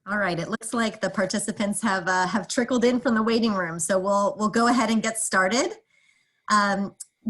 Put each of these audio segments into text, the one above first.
All right, it looks like the participants have trickled in from the waiting room, so we'll go ahead and get started.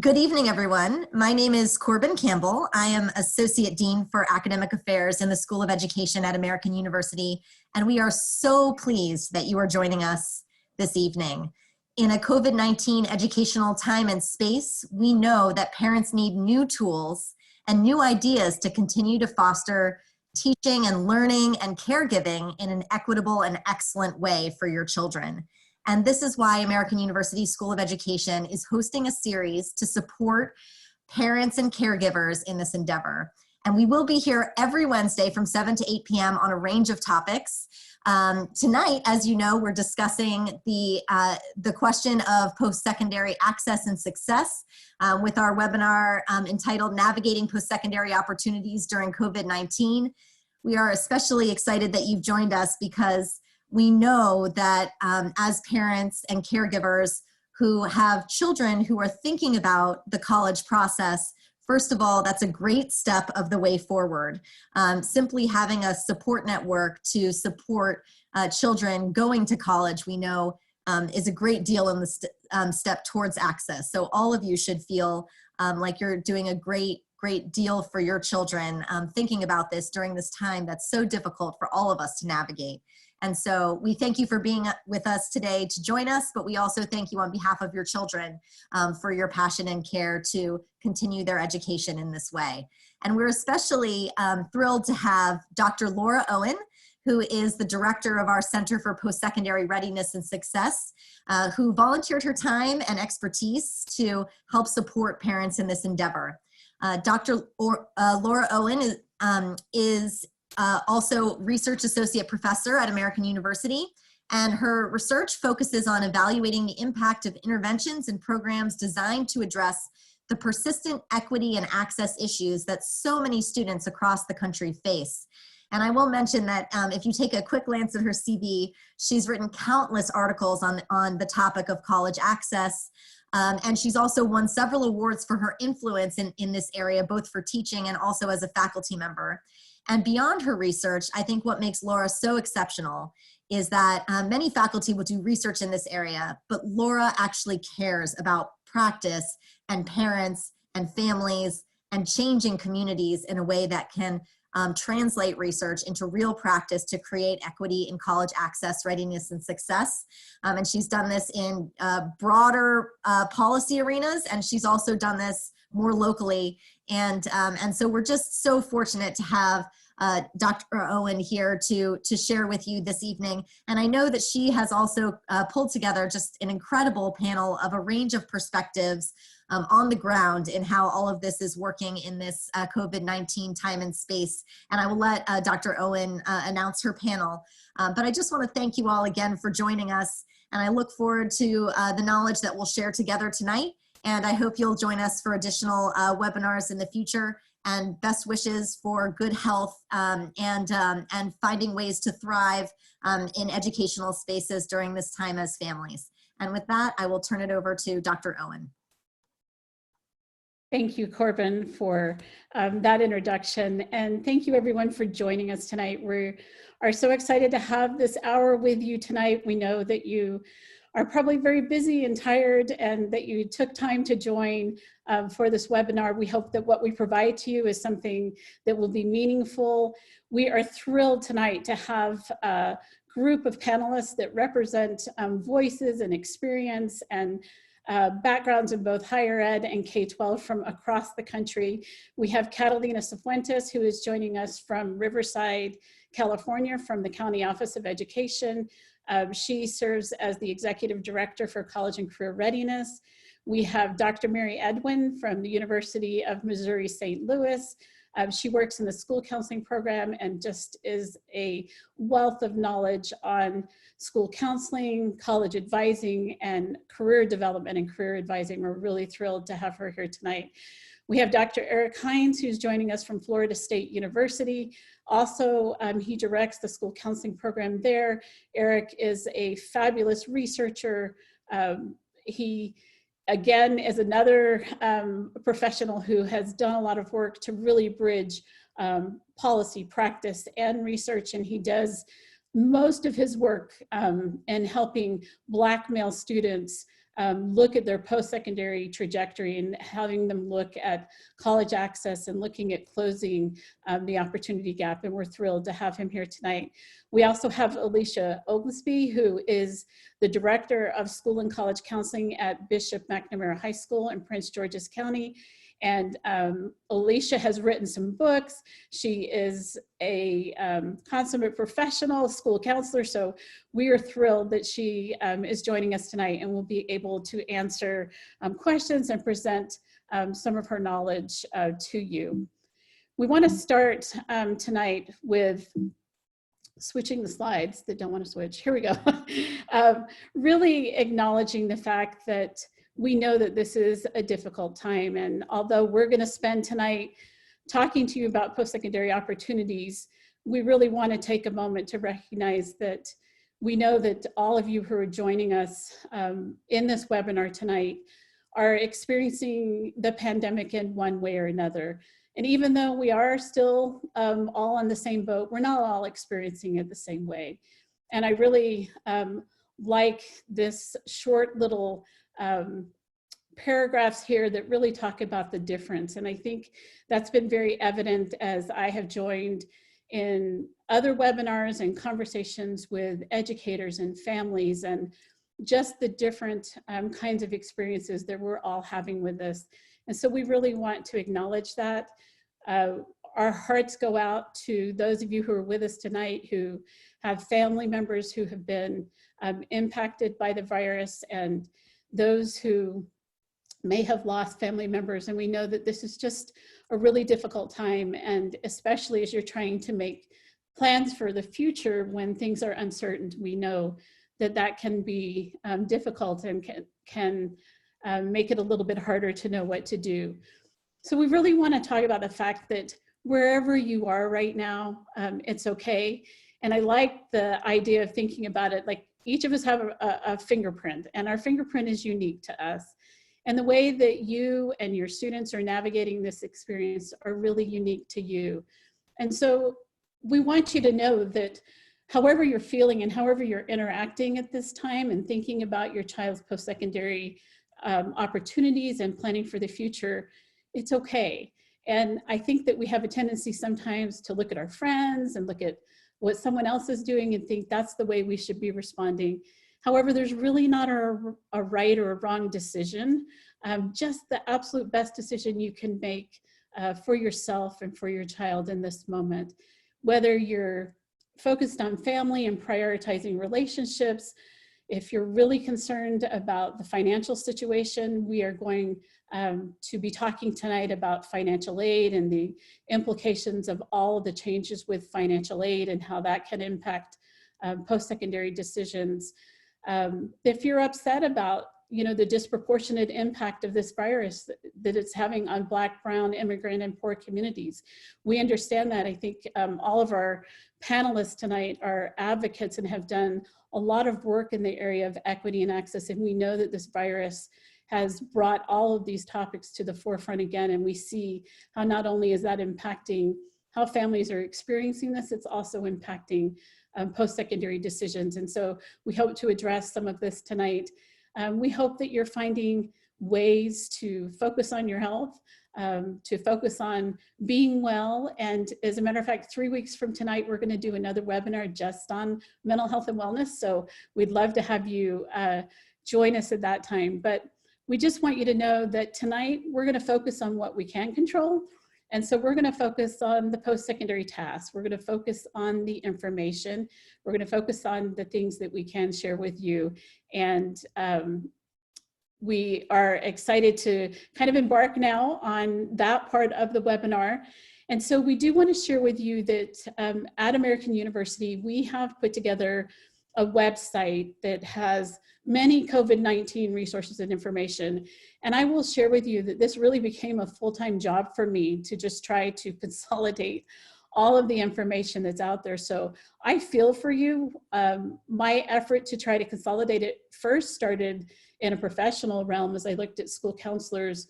Good evening, everyone. My name is Corbin Campbell. I am Associate Dean for Academic Affairs in the School of Education at American University, and we are so pleased that you are joining us this evening. In a COVID-19 educational time and space, we know that parents need new tools and new ideas to continue to foster teaching and learning and caregiving in an equitable and excellent way for your children. And this is why American University School of Education is hosting a series to support parents and caregivers in this endeavor. And we will be here every Wednesday from 7 to 8 p.m. on a range of topics. Tonight, as you know, we're discussing the question of post-secondary access and success with our webinar entitled Navigating Post-Secondary Opportunities During COVID-19. We are especially excited that you've joined us because we know that as parents and caregivers who have children who are thinking about the college process, first of all, that's a great step of the way forward. Simply having a support network to support children going to college, we know is a great deal in the step towards access. So all of you should feel like you're doing a great deal for your children, thinking about this during this time that's so difficult for all of us to navigate. And so we thank you for being with us today to join us, but we also thank you on behalf of your children for your passion and care to continue their education in this way. And we're especially thrilled to have Dr. Laura Owen, who is the director of our Center for Post-Secondary Readiness and Success, who volunteered her time and expertise to help support parents in this endeavor. Dr. Laura Owen is also Research Associate Professor at American University, and her research focuses on evaluating the impact of interventions and programs designed to address the persistent equity and access issues that so many students across the country face. And I will mention that if you take a quick glance at her CV, she's written countless articles on the topic of college access, and she's also won several awards for her influence in this area, both for teaching and also as a faculty member. And beyond her research, I think what makes Laura so exceptional is that many faculty will do research in this area, but Laura actually cares about practice and parents and families and changing communities in a way that can translate research into real practice to create equity in college access, readiness, and success. And she's done this in broader policy arenas, and she's also done this more locally. And so we're just so fortunate to have Dr. Owen here to share with you this evening. And I know that she has also pulled together just an incredible panel of a range of perspectives on the ground in how all of this is working in this COVID-19 time and space. And I will let Dr. Owen announce her panel. But I just want to thank you all again for joining us. And I look forward to the knowledge that we'll share together tonight. And I hope you'll join us for additional webinars in the future, and best wishes for good health and finding ways to thrive in educational spaces during this time as families. And with that, I will turn it over to Dr. Owen. Thank you, Corbin, for that introduction. And thank you everyone for joining us tonight. We are so excited to have this hour with you tonight. We know that you are probably very busy and tired and that you took time to join for this webinar. We hope that what we provide to you is something that will be meaningful. We are thrilled tonight to have a group of panelists that represent voices and experience and backgrounds in both higher ed and K-12 from across the country. We have Catalina Cifuentes, who is joining us from Riverside, California, from the County Office of Education. She serves as the Executive Director for College and Career Readiness. We have Dr. Mary Edwin from the University of Missouri St. Louis. She works in the school counseling program and just is a wealth of knowledge on school counseling, college advising, and career development and career advising. We're really thrilled to have her here tonight. We have Dr. Eric Heinz, who's joining us from Florida State University. Also, he directs the school counseling program there. Eric is a fabulous researcher. He, again, is another professional who has done a lot of work to really bridge policy, practice, and research, and he does most of his work in helping Black male students look at their post-secondary trajectory and having them look at college access and looking at closing the opportunity gap. And we're thrilled to have him here tonight. We also have Alicia Oglesby, who is the Director of School and College Counseling at Bishop McNamara High School in Prince George's County. And Alicia has written some books. She is a consummate professional school counselor, so we are thrilled that she is joining us tonight and will be able to answer questions and present some of her knowledge to you. We want to start tonight with switching the slides that don't want to switch. Here we go. Really acknowledging the fact that we know that this is a difficult time, and although we're going to spend tonight talking to you about post-secondary opportunities, we really want to take a moment to recognize that we know that all of you who are joining us in this webinar tonight are experiencing the pandemic in one way or another. And even though we are still all on the same boat, we're not all experiencing it the same way. And I really like this short little paragraphs here that really talk about the difference. And I think that's been very evident as I have joined in other webinars and conversations with educators and families, and just the different kinds of experiences that we're all having with this. And so we really want to acknowledge that. Our hearts go out to those of you who are with us tonight who have family members who have been impacted by the virus, and those who may have lost family members. And we know that this is just a really difficult time, and especially as you're trying to make plans for the future when things are uncertain, we know that that can be difficult and can make it a little bit harder to know what to do. So we really want to talk about the fact that wherever you are right now, it's okay. And I like the idea of thinking about it like each of us have a fingerprint, and our fingerprint is unique to us. And the way that you and your students are navigating this experience are really unique to you. And so we want you to know that however you're feeling and however you're interacting at this time and thinking about your child's post-secondary opportunities and planning for the future, it's okay. And I think that we have a tendency sometimes to look at our friends and look at what someone else is doing and think that's the way we should be responding. However, there's really not a right or a wrong decision, just the absolute best decision you can make for yourself and for your child in this moment. Whether you're focused on family and prioritizing relationships, if you're really concerned about the financial situation, we are going to be talking tonight about financial aid and the implications of all of the changes with financial aid and how that can impact post-secondary decisions. If you're upset about the disproportionate impact of this virus that it's having on Black, Brown, immigrant, and poor communities, we understand that. I think all of our panelists tonight are advocates and have done a lot of work in the area of equity and access, and we know that this virus has brought all of these topics to the forefront again, and we see how not only is that impacting how families are experiencing this, it's also impacting post-secondary decisions. And so we hope to address some of this tonight. We hope that you're finding ways to focus on your health, to focus on being well. And as a matter of fact, 3 weeks from tonight, we're going to do another webinar just on mental health and wellness. So we'd love to have you join us at that time. But we just want you to know that tonight we're going to focus on what we can control. And so we're going to focus on the post-secondary tasks. We're going to focus on the information. We're going to focus on the things that we can share with you. And we are excited to kind of embark now on that part of the webinar. And so we do want to share with you that at American University, we have put together a website that has many COVID-19 resources and information. And I will share with you that this really became a full-time job for me to just try to consolidate all of the information that's out there. So I feel for you. My effort to try to consolidate it first started in a professional realm as I looked at school counselors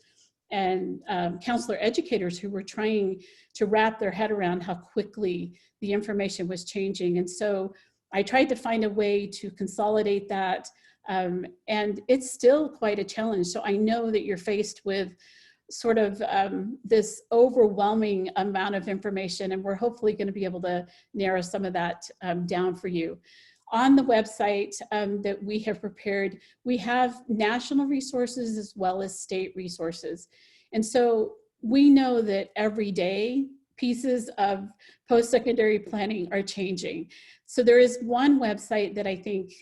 and counselor educators who were trying to wrap their head around how quickly the information was changing. And so I tried to find a way to consolidate that, and it's still quite a challenge. So I know that you're faced with sort of this overwhelming amount of information, and we're hopefully going to be able to narrow some of that down for you. On the website that we have prepared, we have national resources as well as state resources. And so we know that every day pieces of post-secondary planning are changing. So there is one website that I think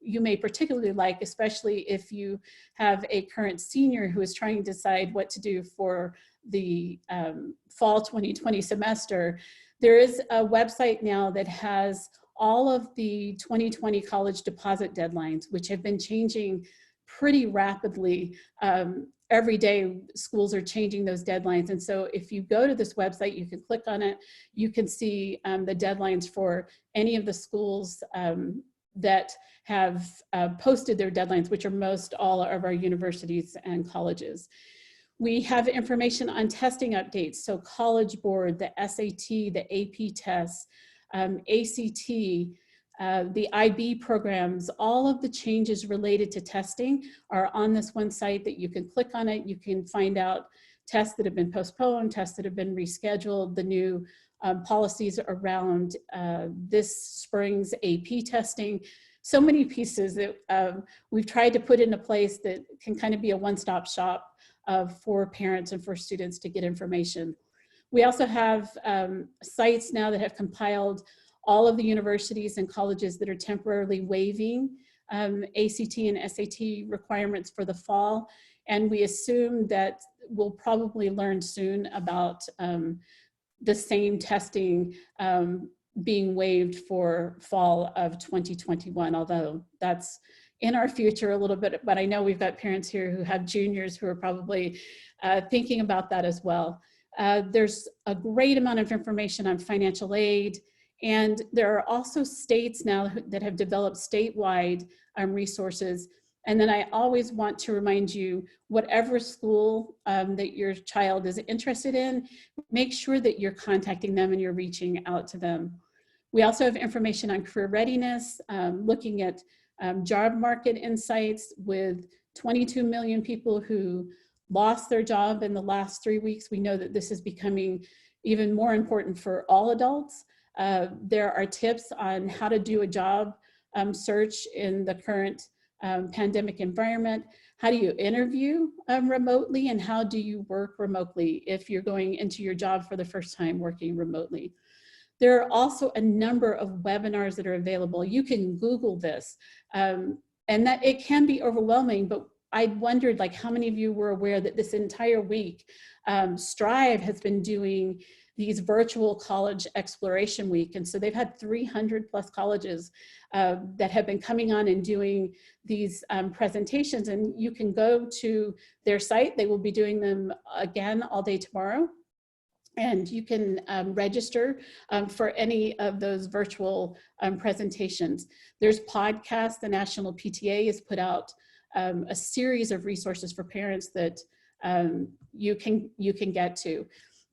you may particularly like, especially if you have a current senior who is trying to decide what to do for the fall 2020 semester. There is a website now that has all of the 2020 college deposit deadlines, which have been changing pretty rapidly. Every day schools are changing those deadlines. And so if you go to this website, you can click on it, you can see the deadlines for any of the schools that have posted their deadlines, which are most all of our universities and colleges. We have information on testing updates, so College Board, the SAT, the AP tests, ACT, the IB programs, all of the changes related to testing are on this one site that you can click on it. You can find out tests that have been postponed, tests that have been rescheduled, the new policies around this spring's AP testing. So many pieces that we've tried to put into place that can kind of be a one-stop shop for parents and for students to get information. We also have sites now that have compiled all of the universities and colleges that are temporarily waiving ACT and SAT requirements for the fall. And we assume that we'll probably learn soon about the same testing being waived for fall of 2021, although that's in our future a little bit, but I know we've got parents here who have juniors who are probably thinking about that as well. There's a great amount of information on financial aid, and there are also states now that have developed statewide resources. And then I always want to remind you, whatever school that your child is interested in, make sure that you're contacting them and you're reaching out to them. We also have information on career readiness, looking at job market insights with 22 million people who lost their job in the last 3 weeks. We know that this is becoming even more important for all adults. There are tips on how to do a job search in the current pandemic environment. How do you interview remotely, and how do you work remotely if you're going into your job for the first time working remotely? There are also a number of webinars that are available. You can Google this, and that it can be overwhelming, but I wondered like how many of you were aware that this entire week, Strive has been doing these virtual college exploration week. And so they've had 300 plus colleges that have been coming on and doing these presentations, and you can go to their site. They will be doing them again all day tomorrow. And you can register for any of those virtual presentations. There's podcasts. The National PTA has put out a series of resources for parents that you can get to.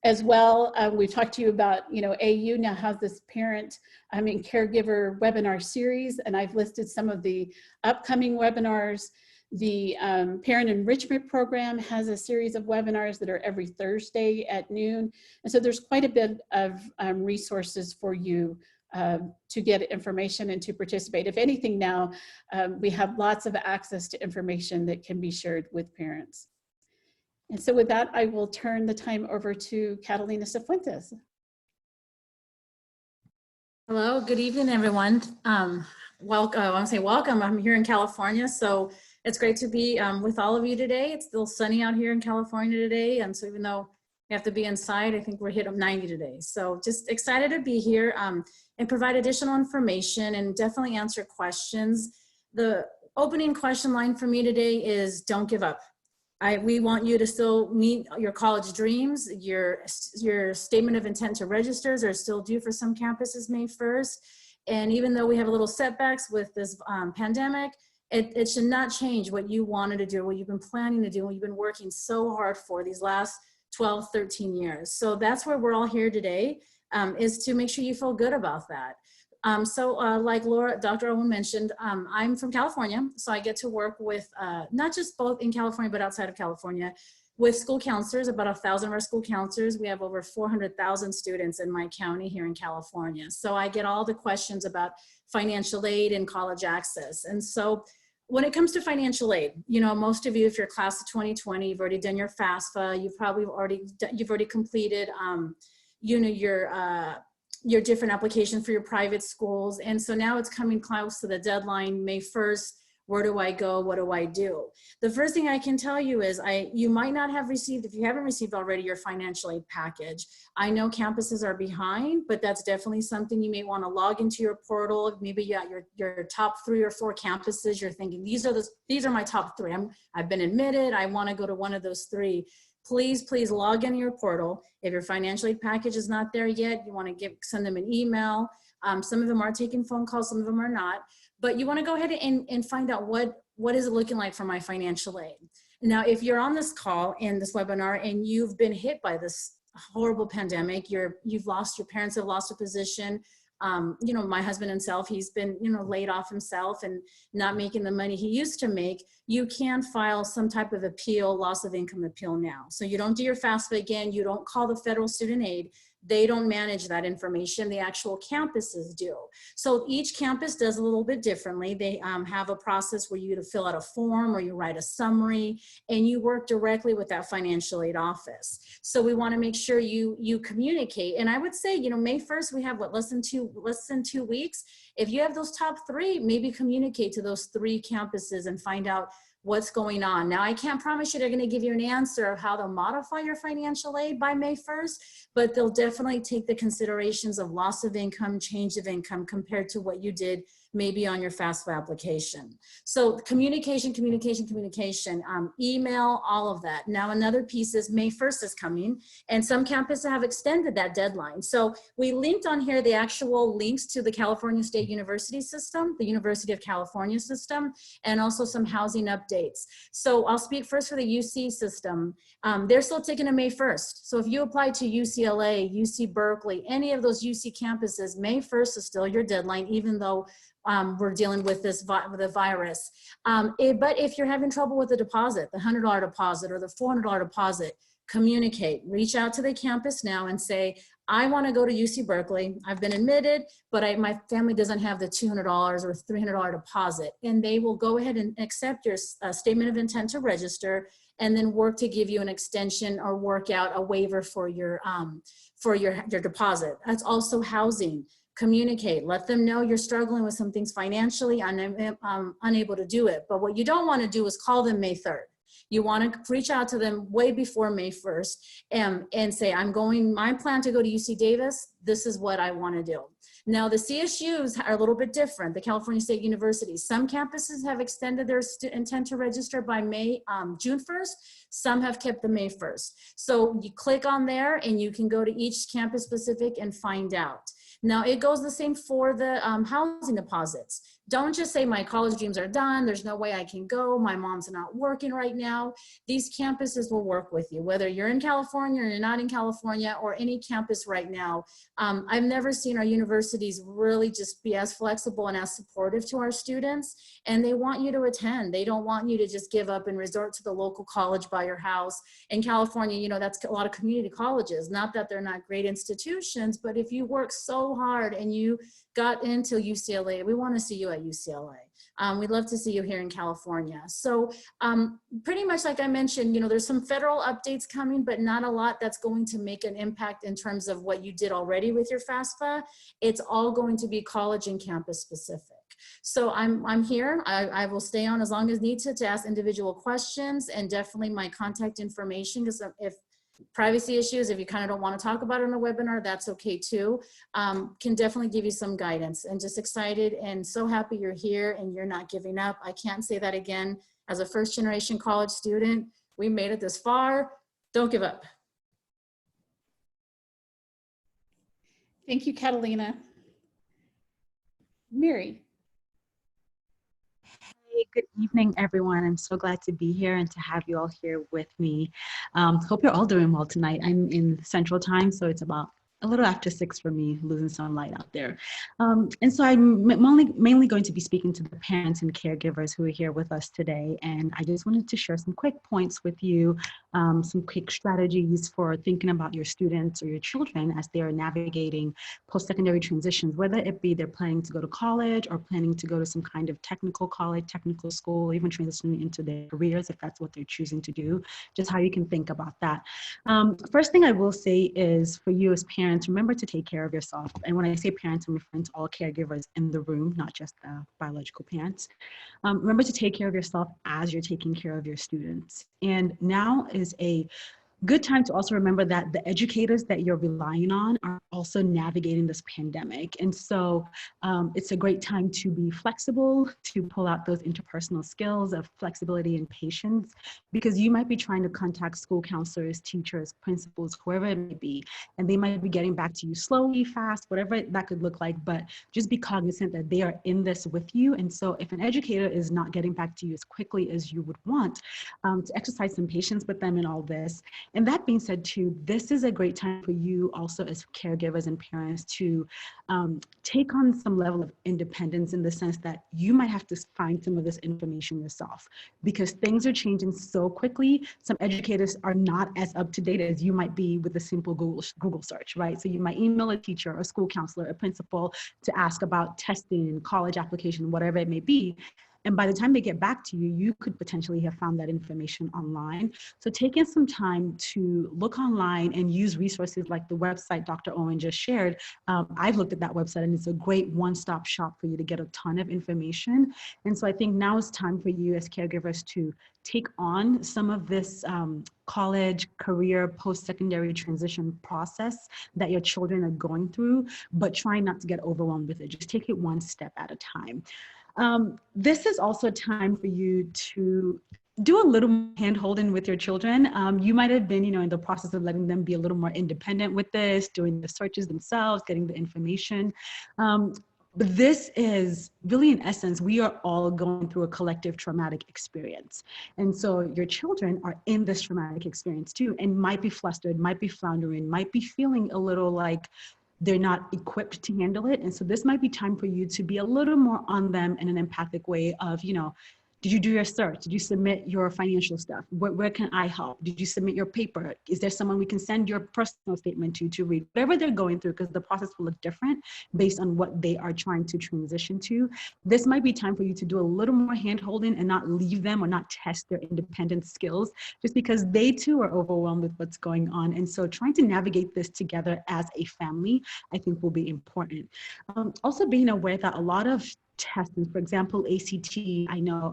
As well, we've talked to you about, AU now has this parent and caregiver webinar series, and I've listed some of the upcoming webinars. The Parent Enrichment Program has a series of webinars that are every Thursday at noon. And so there's quite a bit of resources for you to get information and to participate. If anything now, we have lots of access to information that can be shared with parents. And so with that, I will turn the time over to Catalina Cifuentes. Hello, good evening, everyone. Welcome. I want to say welcome. I'm here in California, so it's great to be with all of you today. It's still sunny out here in California today, and so even though we have to be inside, I think we're hit up 90 today. So just excited to be here and provide additional information and definitely answer questions. The opening question line for me today is don't give up. We want you to still meet your college dreams. Your statement of intent to registers are still due for some campuses May 1st. And even though we have a little setbacks with this pandemic, it should not change what you wanted to do, what you've been planning to do, what you've been working so hard for these last 12, 13 years. So that's where we're all here today, is to make sure you feel good about that. Like Dr. Owen mentioned, I'm from California, so I get to work with not just both in California, but outside of California, with school counselors, about 1,000 of our school counselors. We have over 400,000 students in my county here in California. So I get all the questions about financial aid and college access. And so when it comes to financial aid, you know, most of you, if you're class of 2020, you've already done your FAFSA, you've already completed, you know, your different applications for your private schools. And so now it's coming close to the deadline, May 1st. Where do I go? What do I do? The first thing I can tell you is you might not have received, if you haven't received already, your financial aid package. I know campuses are behind, but that's definitely something you may want to log into your portal. Maybe your top 3 or 4 campuses, you're thinking, these are my top 3. I've been admitted, I want to go to one of those 3. Please log in your portal. If your financial aid package is not there yet, you want to send them an email. Some of them are taking phone calls, some of them are not. But you want to go ahead and find out what is it looking like for my financial aid. Now, if you're on this call in this webinar and you've been hit by this horrible pandemic, your parents have lost a position. You know, my husband himself, he's been, you know, laid off himself and not making the money he used to make. You can file some type of appeal, loss of income appeal now. So you don't do your FAFSA again. You don't call the federal student aid. They don't manage that information. The actual campuses do. So each campus does a little bit differently. They have a process where you fill out a form or you write a summary and you work directly with that financial aid office. So we want to make sure you communicate. And I would say, you know, May 1st, we have less than 2 weeks. If you have those top 3, maybe communicate to those 3 campuses and find out what's going on. Now, I can't promise you they're going to give you an answer of how to modify your financial aid by May 1st, but they'll definitely take the considerations of loss of income, change of income compared to what you did maybe on your FAFSA application. So communication, email, all of that. Now, another piece is May 1st is coming, and some campuses have extended that deadline. So we linked on here the actual links to the California State University system, the University of California system, and also some housing updates. So I'll speak first for the UC system. They're still taking a May 1st. So if you apply to UCLA, UC Berkeley, any of those UC campuses, May 1st is still your deadline, even though we're dealing with the virus. But if you're having trouble with the deposit, the $100 deposit or the $400 deposit, communicate, reach out to the campus now and say, I want to go to UC Berkeley. I've been admitted, but my family doesn't have the $200 or $300 deposit. And they will go ahead and accept your statement of intent to register and then work to give you an extension or work out a waiver for your deposit. That's also housing. Communicate, let them know you're struggling with some things financially, unable to do it. But what you don't want to do is call them May 3rd. You want to reach out to them way before May 1st and say, I plan to go to UC Davis. This is what I want to do. Now, the CSUs are a little bit different, the California State University. Some campuses have extended their intent to register by June 1st. Some have kept the May 1st. So you click on there and you can go to each campus specific and find out. Now, it goes the same for the housing deposits. Don't just say my college dreams are done. There's no way I can go. My mom's not working right now. These campuses will work with you, whether you're in California or you're not in California or any campus right now. I've never seen our universities really just be as flexible and as supportive to our students. And they want you to attend. They don't want you to just give up and resort to the local college by your house. In California, you know, that's a lot of community colleges. Not that they're not great institutions, but if you work so hard and you got into UCLA, we want to see you at UCLA. We'd love to see you here in California. So pretty much like I mentioned, you know, there's some federal updates coming, but not a lot that's going to make an impact in terms of what you did already with your FAFSA. It's all going to be college and campus specific. So I'm here. I will stay on as long as needed to ask individual questions, and definitely my contact information, because if privacy issues, if you kind of don't want to talk about it in a webinar, that's okay too. Can definitely give you some guidance, and just excited and so happy you're here and you're not giving up. I can't say that again. As a first generation college student, we made it this far. Don't give up. Thank you, Catalina. Mary. Hey, good evening, everyone. I'm so glad to be here and to have you all here with me. Hope you're all doing well tonight. I'm in Central Time, so it's about a little after 6 for me, losing some light out there. And so I'm mainly going to be speaking to the parents and caregivers who are here with us today. And I just wanted to share some quick points with you, some quick strategies for thinking about your students or your children as they are navigating post-secondary transitions, whether it be they're planning to go to college or planning to go to some kind of technical college, technical school, even transitioning into their careers if that's what they're choosing to do, just how you can think about that. First thing I will say is for you as parents, remember to take care of yourself. And when I say parents, I'm referring to all caregivers in the room, not just the biological parents. Remember to take care of yourself as you're taking care of your students. And now is a good time to also remember that the educators that you're relying on are also navigating this pandemic. And so it's a great time to be flexible, to pull out those interpersonal skills of flexibility and patience, because you might be trying to contact school counselors, teachers, principals, whoever it may be, and they might be getting back to you slowly, fast, whatever that could look like, but just be cognizant that they are in this with you. And so if an educator is not getting back to you as quickly as you would want, to exercise some patience with them in all this. And that being said too, this is a great time for you also as caregivers and parents to take on some level of independence in the sense that you might have to find some of this information yourself because things are changing so quickly. Some educators are not as up to date as you might be with a simple Google search, right? So you might email a teacher, a school counselor, a principal to ask about testing, college application, whatever it may be. And by the time they get back to you, you could potentially have found that information online. So taking some time to look online and use resources like the website Dr. Owen just shared. I've looked at that website and it's a great one-stop shop for you to get a ton of information. And so I think now is time for you as caregivers to take on some of this college, career, post-secondary transition process that your children are going through, but try not to get overwhelmed with it. Just take it one step at a time. This is also a time for you to do a little hand-holding with your children. You might have been, in the process of letting them be a little more independent with this, doing the searches themselves, getting the information. But this is really, in essence, we are all going through a collective traumatic experience. And so your children are in this traumatic experience too, and might be flustered, might be floundering, might be feeling a little like they're not equipped to handle it. And so this might be time for you to be a little more on them in an empathic way of, did you do your search? Did you submit your financial stuff? Where can I help? Did you submit your paper? Is there someone we can send your personal statement to read? Whatever they're going through, because the process will look different based on what they are trying to transition to. This might be time for you to do a little more hand-holding and not leave them or not test their independent skills, just because they too are overwhelmed with what's going on. And so trying to navigate this together as a family, I think will be important. Also being aware that a lot of testing, for example, ACT, I know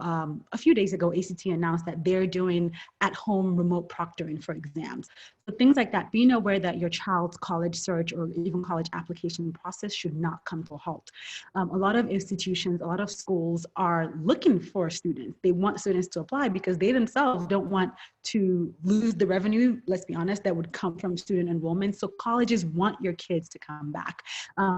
a few days ago, ACT announced that they're doing at-home remote proctoring for exams. So things like that, being aware that your child's college search or even college application process should not come to a halt. A lot of institutions, a lot of schools are looking for students. They want students to apply because they themselves don't want to lose the revenue, let's be honest, that would come from student enrollment. So colleges want your kids to come back.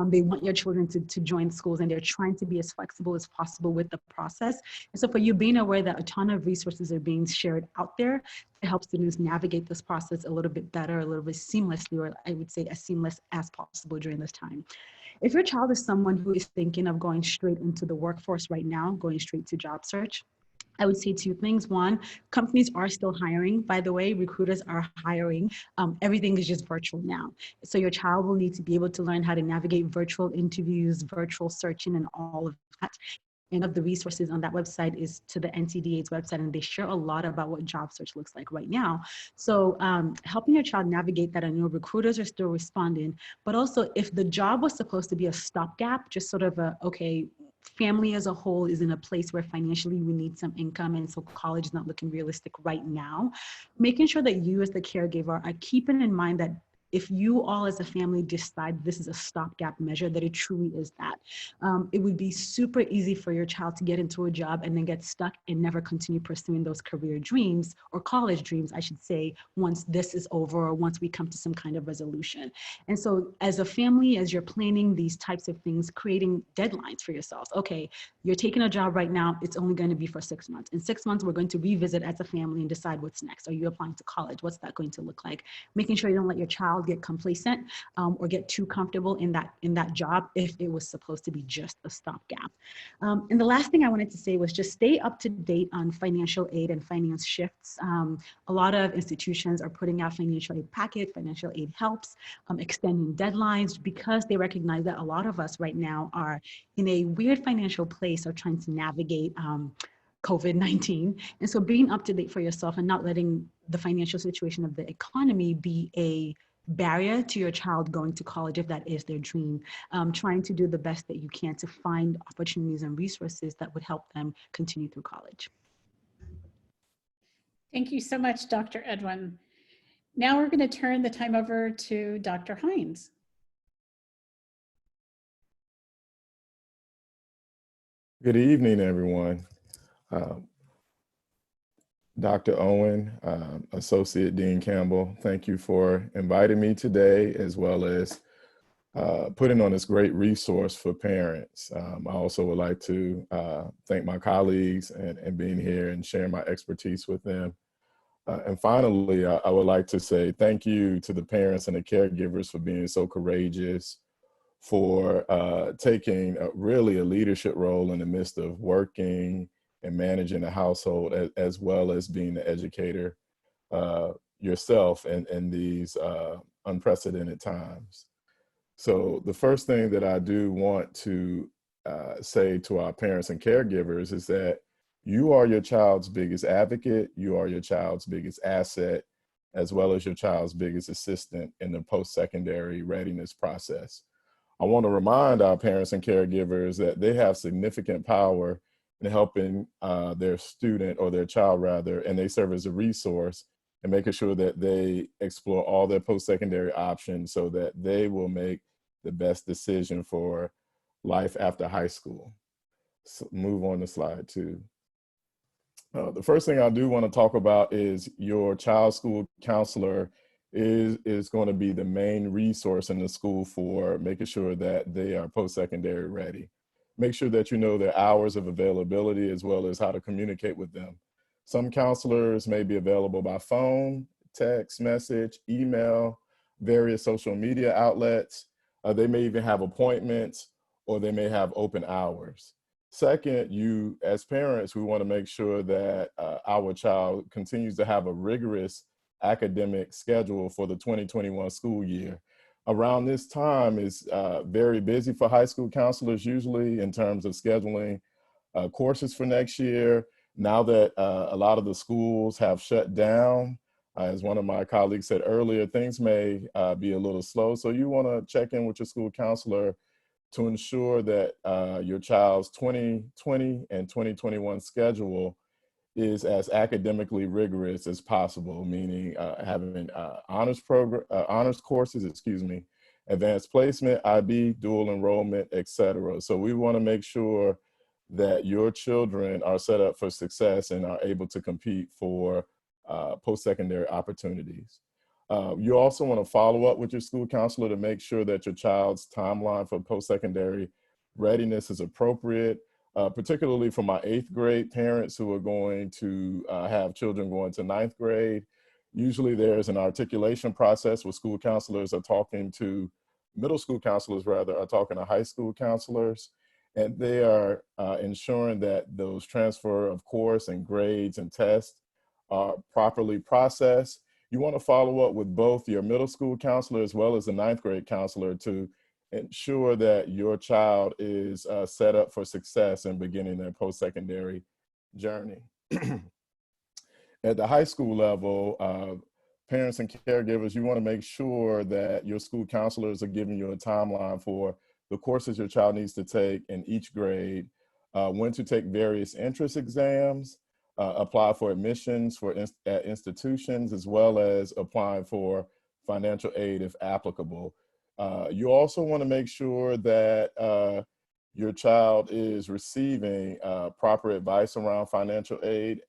They want your children to join schools, and they're trying to be as flexible as possible with the process. And so for you, being aware that a ton of resources are being shared out there to help students navigate this process a little bit better, a little bit seamlessly, or I would say as seamless as possible during this time. If your child is someone who is thinking of going straight into the workforce right now, going straight to job search, I would say two things. One, companies are still hiring. By the way, recruiters are hiring. Everything is just virtual now. So your child will need to be able to learn how to navigate virtual interviews, virtual searching, and all of that. And of the resources on that website is to the NCDA's website, and they share a lot about what job search looks like right now. So helping your child navigate that, I know recruiters are still responding, but also if the job was supposed to be a stopgap, just sort of family as a whole is in a place where financially we need some income, and so college is not looking realistic right now, making sure that you as the caregiver are keeping in mind that if you all as a family decide this is a stopgap measure, that it truly is that. It would be super easy for your child to get into a job and then get stuck and never continue pursuing those career dreams, or college dreams, I should say, once this is over or once we come to some kind of resolution. And so as a family, as you're planning these types of things, creating deadlines for yourselves. Okay, you're taking a job right now, it's only going to be for 6 months. In 6 months, we're going to revisit as a family and decide what's next. Are you applying to college? What's that going to look like? Making sure you don't let your child child get complacent or get too comfortable in that job if it was supposed to be just a stopgap. And the last thing I wanted to say was just stay up to date on financial aid and finance shifts. A lot of institutions are putting out financial aid packets, financial aid helps, extending deadlines, because they recognize that a lot of us right now are in a weird financial place of trying to navigate COVID-19. And so being up to date for yourself and not letting the financial situation of the economy be a barrier to your child going to college if that is their dream. Trying to do the best that you can to find opportunities and resources that would help them continue through college. Thank you so much, Dr. Edwin. Now we're going to turn the time over to Dr. Heinz. Good evening, everyone. Dr. Owen, Associate Dean Campbell, thank you for inviting me today, as well as putting on this great resource for parents. I also would like to thank my colleagues and being here and sharing my expertise with them. And finally, I would like to say thank you to the parents and the caregivers for being so courageous, for taking really a leadership role in the midst of working and managing a household, as well as being the educator yourself in these unprecedented times. So the first thing that I do want to say to our parents and caregivers is that you are your child's biggest advocate, you are your child's biggest asset, as well as your child's biggest assistant in the post-secondary readiness process. I want to remind our parents and caregivers that they have significant power in helping their student, or their child rather, and they serve as a resource and making sure that they explore all their post-secondary options so that they will make the best decision for life after high school. So move on to slide 2. The first thing I do want to talk about is your child's school counselor is going to be the main resource in the school for making sure that they are post-secondary ready. Make sure that you know their hours of availability, as well as how to communicate with them. Some counselors may be available by phone, text message, email, various social media outlets. They may even have appointments, or they may have open hours. Second, you as parents, we want to make sure that our child continues to have a rigorous academic schedule for the 2021 school year. Around this time is very busy for high school counselors, usually in terms of scheduling courses for next year. Now that a lot of the schools have shut down, as one of my colleagues said earlier, things may be a little slow. So you want to check in with your school counselor to ensure that your child's 2020 and 2021 schedule is as academically rigorous as possible, meaning having honors courses, advanced placement, IB, dual enrollment, etc. So we want to make sure that your children are set up for success and are able to compete for post-secondary opportunities. You also want to follow up with your school counselor to make sure that your child's timeline for post-secondary readiness is appropriate, particularly for my 8th grade parents who are going to have children going to 9th grade. Usually there's an articulation process where school counselors are talking to, middle school counselors rather, are talking to high school counselors, and they are ensuring that those transfer of course and grades and tests are properly processed. You want to follow up with both your middle school counselor as well as the 9th grade counselor to ensure that your child is set up for success in beginning their post-secondary journey. At the high school level, parents and caregivers, you want to make sure that your school counselors are giving you a timeline for the courses your child needs to take in each grade, when to take various entrance exams, apply for admissions at institutions, as well as applying for financial aid if applicable. You also want to make sure that your child is receiving proper advice around financial aid.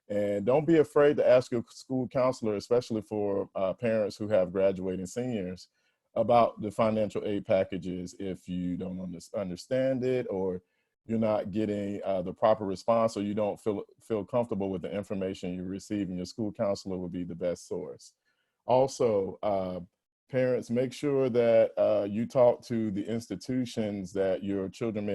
And don't be afraid to ask your school counselor, especially for parents who have graduating seniors, about the financial aid packages if you don't understand it, or you're not getting the proper response, or you don't feel comfortable with the information you receive, and your school counselor will be the best source. Also, parents, make sure that you talk to the institutions that your children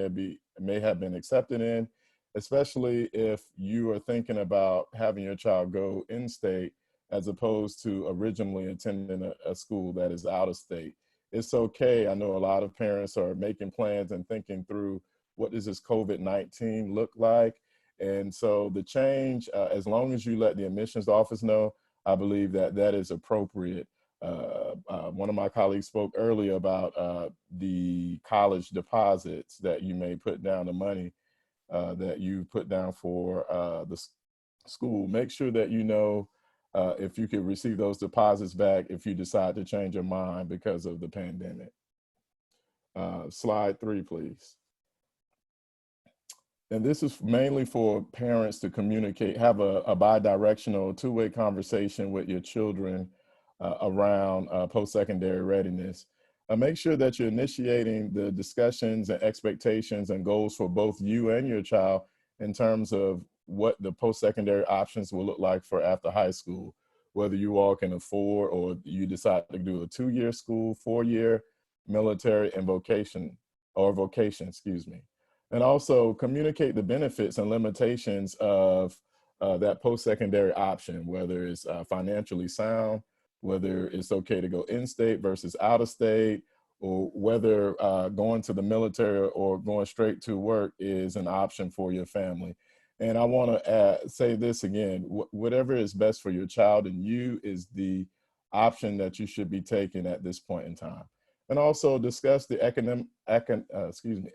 may have been accepted in, especially if you are thinking about having your child go in-state as opposed to originally attending a school that is out of state. It's okay. I know a lot of parents are making plans and thinking through, what does this COVID-19 look like? And so the change, as long as you let the admissions office know, I believe that that is appropriate. One of my colleagues spoke earlier about the college deposits that you may put down, the money that you put down for the school. Make sure that you know if you can receive those deposits back if you decide to change your mind because of the pandemic. Slide 3, please. And this is mainly for parents to communicate, have a bi-directional, two-way conversation with your children around post-secondary readiness. Make sure that you're initiating the discussions and expectations and goals for both you and your child in terms of what the post-secondary options will look like for after high school, whether you all can afford or you decide to do a 2-year school, 4-year military and vocation, excuse me. And also communicate the benefits and limitations of that post-secondary option, whether it's financially sound, whether it's okay to go in-state versus out-of-state, or whether going to the military or going straight to work is an option for your family. And I want to say this again, whatever is best for your child and you is the option that you should be taking at this point in time. And also discuss the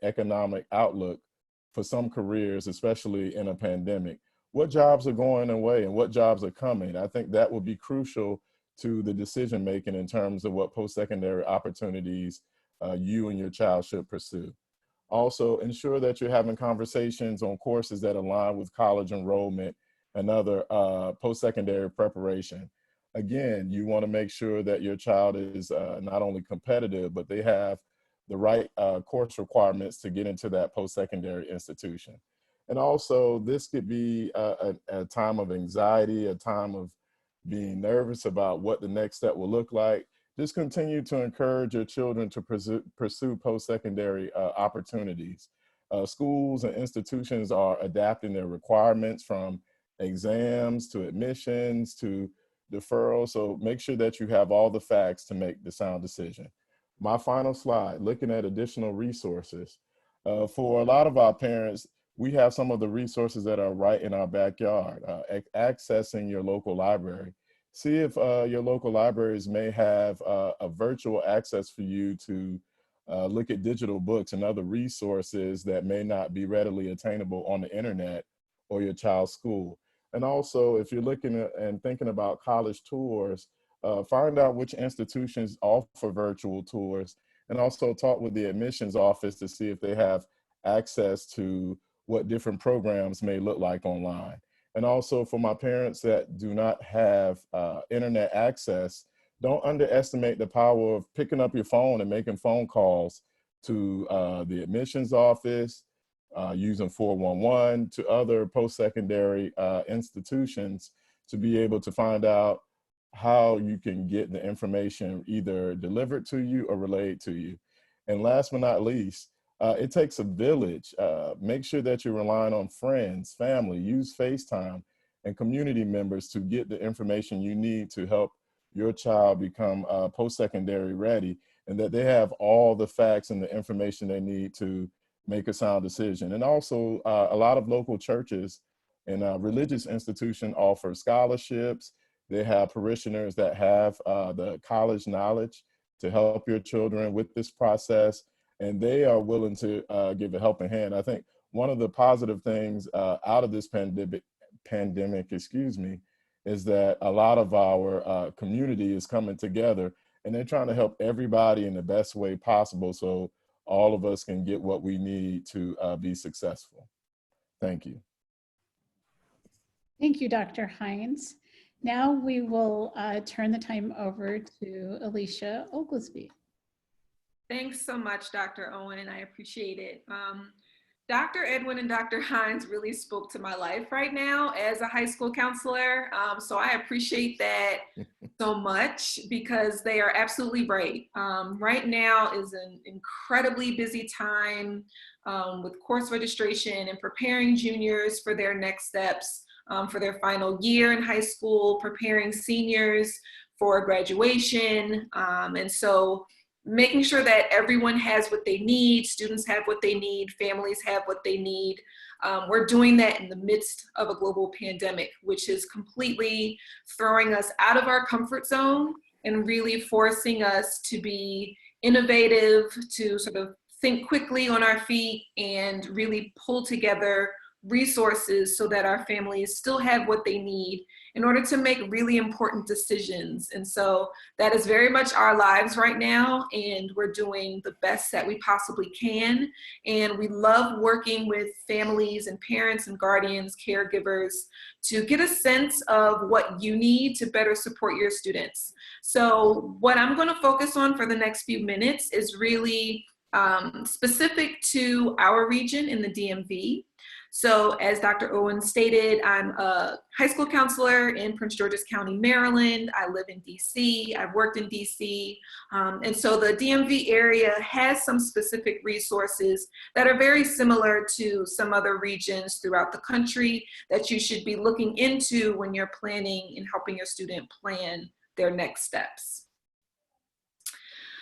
economic outlook for some careers, especially in a pandemic. What jobs are going away and what jobs are coming? I think that will be crucial to the decision making in terms of what post-secondary opportunities you and your child should pursue. Also, ensure that you're having conversations on courses that align with college enrollment and other post-secondary preparation. Again, you want to make sure that your child is not only competitive, but they have the right course requirements to get into that post-secondary institution. And also, this could be a time of anxiety, a time of being nervous about what the next step will look like. Just continue to encourage your children to pursue post-secondary opportunities. Schools and institutions are adapting their requirements from exams to admissions to deferral. So make sure that you have all the facts to make the sound decision. My final slide, looking at additional resources. For a lot of our parents, we have some of the resources that are right in our backyard. Accessing your local library. See if your local libraries may have a virtual access for you to look at digital books and other resources that may not be readily attainable on the internet or your child's school. And also, if you're looking at and thinking about college tours, find out which institutions offer virtual tours, and also talk with the admissions office to see if they have access to what different programs may look like online. And also for my parents that do not have internet access, don't underestimate the power of picking up your phone and making phone calls to the admissions office, using 411 to other post-secondary institutions to be able to find out how you can get the information either delivered to you or relayed to you. And last but not least, it takes a village. Make sure that you're relying on friends, family, use FaceTime and community members to get the information you need to help your child become post-secondary ready, and that they have all the facts and the information they need to make a sound decision. And also a lot of local churches and religious institutions offer scholarships. They have parishioners that have the college knowledge to help your children with this process, and they are willing to give a helping hand. I think one of the positive things out of this pandemic, is that a lot of our community is coming together and they're trying to help everybody in the best way possible so all of us can get what we need to be successful. Thank you. Thank you, Dr. Heinz. Now we will turn the time over to Alicia Oglesby. Thanks so much, Dr. Owen. I appreciate it. Dr. Edwin and Dr. Heinz really spoke to my life right now as a high school counselor. So I appreciate that so much because they are absolutely right. Right now is an incredibly busy time with course registration and preparing juniors for their next steps, for their final year in high school, preparing seniors for graduation. And so making sure that everyone has what they need, students have what they need, families have what they need. We're doing that in the midst of a global pandemic, which is completely throwing us out of our comfort zone and really forcing us to be innovative, to sort of think quickly on our feet and really pull together resources so that our families still have what they need in order to make really important decisions. And so that is very much our lives right now, and we're doing the best that we possibly can. And we love working with families and parents and guardians, caregivers, to get a sense of what you need to better support your students. So what I'm going to focus on for the next few minutes is really specific to our region in the DMV. So as Dr. Owen stated, I'm a high school counselor in Prince George's County, Maryland. I live in DC. I've worked in DC. And so the DMV area has some specific resources that are very similar to some other regions throughout the country that you should be looking into when you're planning and helping your student plan their next steps.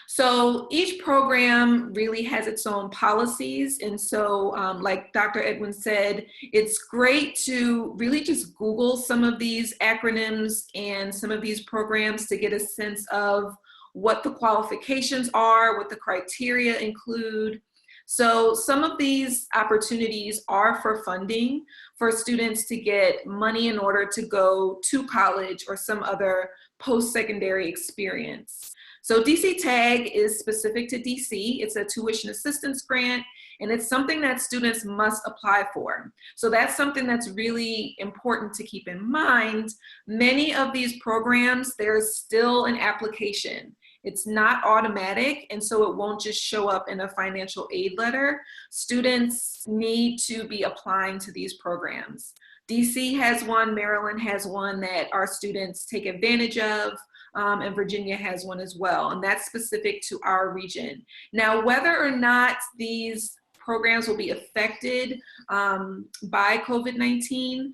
So each program really has its own policies. And so like Dr. Edwin said, it's great to really just Google some of these acronyms and some of these programs to get a sense of what the qualifications are, what the criteria include. So some of these opportunities are for funding for students to get money in order to go to college or some other post-secondary experience. So DC TAG is specific to DC. It's a tuition assistance grant, and it's something that students must apply for. So that's something that's really important to keep in mind. Many of these programs, there's still an application. It's not automatic, and so it won't just show up in a financial aid letter. Students need to be applying to these programs. DC has one, Maryland has one that our students take advantage of. And Virginia has one as well, and that's specific to our region. Now, whether or not these programs will be affected by COVID-19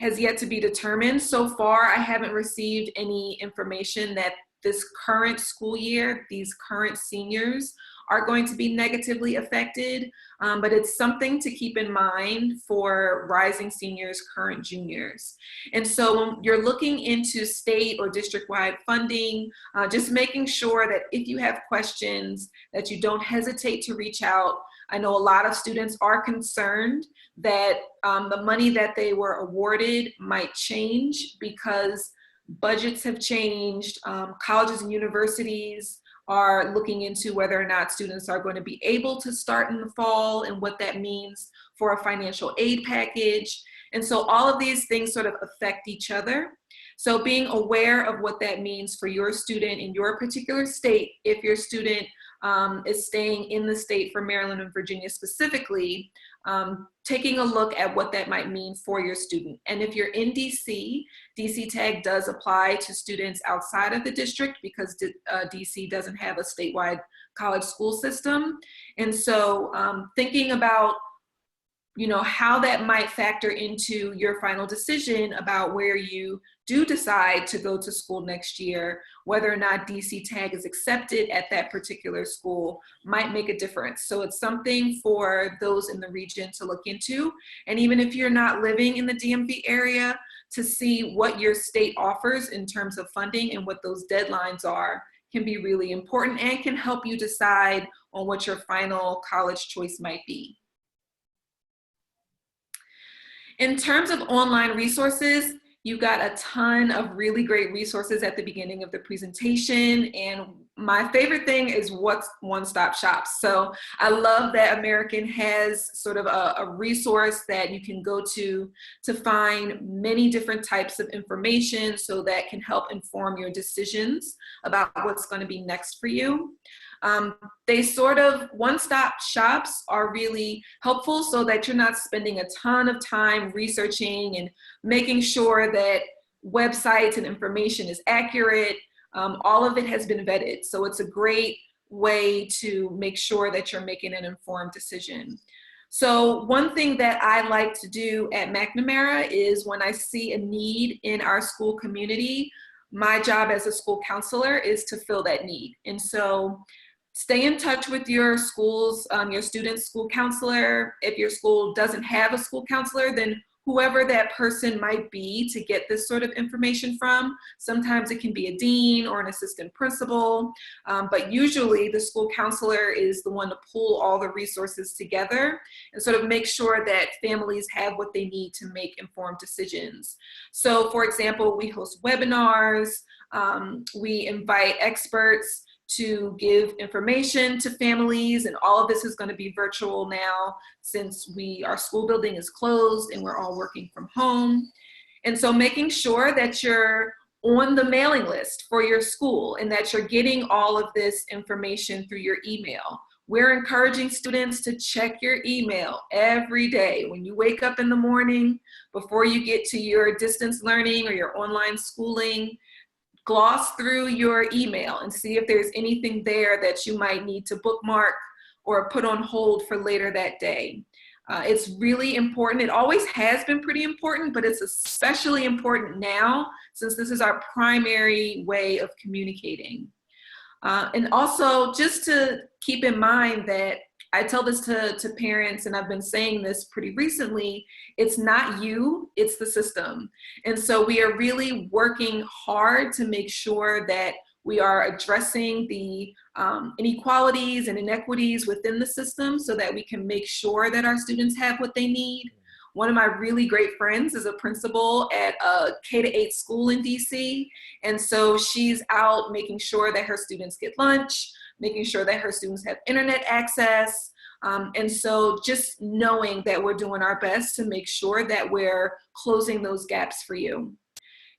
has yet to be determined. So far, I haven't received any information that this current school year, these current seniors are going to be negatively affected, but it's something to keep in mind for rising seniors, current juniors. And so when you're looking into state or district-wide funding, just making sure that if you have questions, that you don't hesitate to reach out. I know a lot of students are concerned that the money that they were awarded might change because budgets have changed. Colleges and universities are looking into whether or not students are going to be able to start in the fall and what that means for a financial aid package. And so all of these things sort of affect each other. So being aware of what that means for your student in your particular state, if your student is staying in the state for Maryland and Virginia specifically, taking a look at what that might mean for your student. And if you're in DC, DC TAG does apply to students outside of the district because DC doesn't have a statewide college school system. And so thinking about how that might factor into your final decision about where you do decide to go to school next year, whether or not DC TAG is accepted at that particular school might make a difference. So it's something for those in the region to look into. And even if you're not living in the DMV area, to see what your state offers in terms of funding and what those deadlines are can be really important and can help you decide on what your final college choice might be. In terms of online resources, you've got a ton of really great resources at the beginning of the presentation. And my favorite thing is what's one-stop shops. So I love that American has sort of a resource that you can go to find many different types of information so that can help inform your decisions about what's going to be next for you. They sort of one-stop shops are really helpful so that you're not spending a ton of time researching and making sure that websites and information is accurate. All of it has been vetted. So it's a great way to make sure that you're making an informed decision. So one thing that I like to do at McNamara is when I see a need in our school community, my job as a school counselor is to fill that need. And so stay in touch with your school's, your student's school counselor. If your school doesn't have a school counselor, then whoever that person might be to get this sort of information from. Sometimes it can be a dean or an assistant principal, but usually the school counselor is the one to pull all the resources together and sort of make sure that families have what they need to make informed decisions. So for example, we host webinars, we invite experts to give information to families, and all of this is going to be virtual now since our school building is closed and we're all working from home. And so making sure that you're on the mailing list for your school and that you're getting all of this information through your email. We're encouraging students to check your email every day. When you wake up in the morning, before you get to your distance learning or your online schooling, gloss through your email and see if there's anything there that you might need to bookmark or put on hold for later that day. It's really important. It always has been pretty important, but it's especially important now since this is our primary way of communicating. And also just to keep in mind that I tell this to parents, and I've been saying this pretty recently, it's not you, it's the system. And so we are really working hard to make sure that we are addressing the inequalities and inequities within the system so that we can make sure that our students have what they need. One of my really great friends is a principal at a K-8 school in DC. And so she's out making sure that her students get lunch, making sure that her students have internet access. And so just knowing that we're doing our best to make sure that we're closing those gaps for you.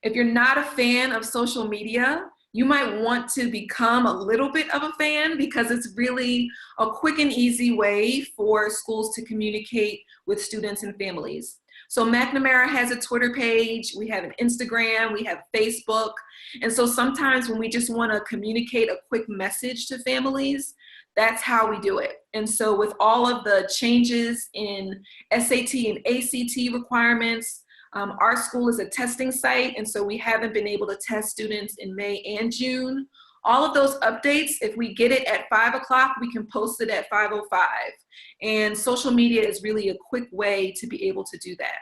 If you're not a fan of social media, you might want to become a little bit of a fan because it's really a quick and easy way for schools to communicate with students and families. So McNamara has a Twitter page, we have an Instagram, we have Facebook. And so sometimes when we just want to communicate a quick message to families, that's how we do it. And so with all of the changes in SAT and ACT requirements, our school is a testing site, and so we haven't been able to test students in May and June. All of those updates, if we get it at 5 o'clock, we can post it at 5:05. And social media is really a quick way to be able to do that.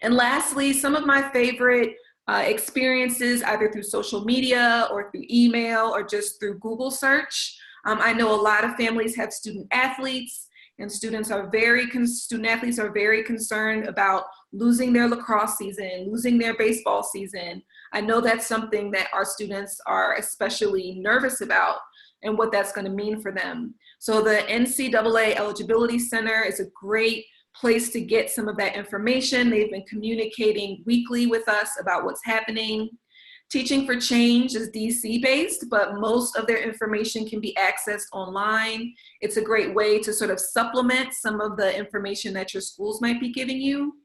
And lastly, some of my favorite experiences, either through social media or through email or just through Google search. I know a lot of families have student athletes, and student athletes are very concerned about losing their lacrosse season, losing their baseball season. I know that's something that our students are especially nervous about and what that's going to mean for them. So the Ncaa Eligibility Center is a great place to get some of that information. They've been communicating weekly with us about what's happening. Teaching for Change is DC based, but most of their information can be accessed online. It's a great way to sort of supplement some of the information that your schools might be giving you.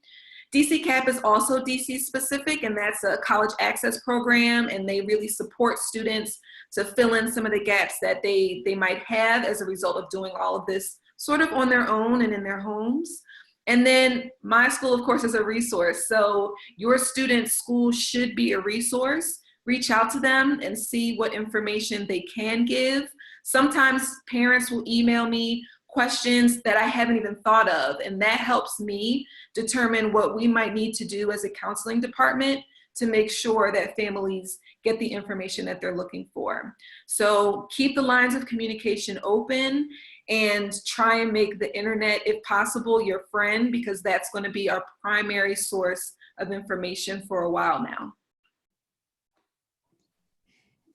DC CAP is also DC specific, and that's a college access program, and they really support students to fill in some of the gaps that they might have as a result of doing all of this sort of on their own and in their homes. And then my school, of course, is a resource. So your student's school should be a resource. Reach out to them and see what information they can give. Sometimes parents will email me questions that I haven't even thought of, and that helps me determine what we might need to do as a counseling department to make sure that families get the information that they're looking for. So keep the lines of communication open and try and make the internet, if possible, your friend, because that's going to be our primary source of information for a while now.